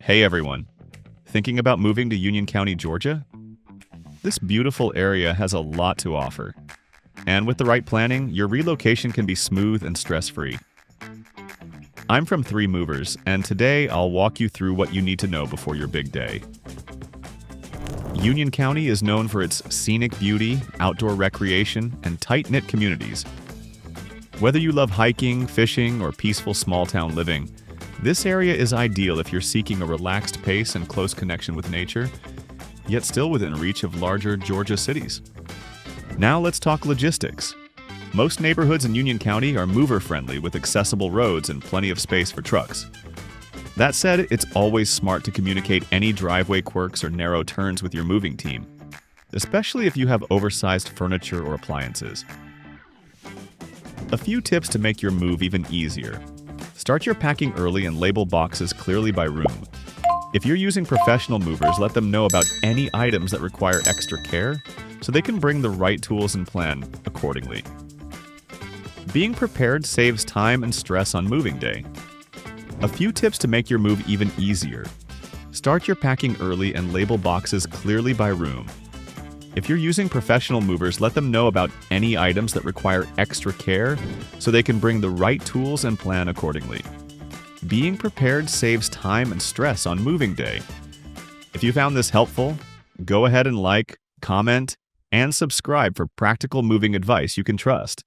Hey everyone, thinking about moving to Union County, Georgia? This beautiful area has a lot to offer. And with the right planning, your relocation can be smooth and stress-free. I'm from Three Movers, and today I'll walk you through what you need to know before your big day. Union County is known for its scenic beauty, outdoor recreation, and tight-knit communities. Whether you love hiking, fishing, or peaceful small-town living, this area is ideal if you're seeking a relaxed pace and close connection with nature, yet still within reach of larger Georgia cities. Now let's talk logistics. Most neighborhoods in Union County are mover-friendly with accessible roads and plenty of space for trucks. That said, it's always smart to communicate any driveway quirks or narrow turns with your moving team, especially if you have oversized furniture or appliances. A few tips to make your move even easier. Start your packing early and label boxes clearly by room. If you're using professional movers, let them know about any items that require extra care so they can bring the right tools and plan accordingly. Being prepared saves time and stress on moving day. A few tips to make your move even easier. Start your packing early and label boxes clearly by room. If you're using professional movers, let them know about any items that require extra care so they can bring the right tools and plan accordingly. Being prepared saves time and stress on moving day. If you found this helpful, go ahead and like, comment, and subscribe for practical moving advice you can trust.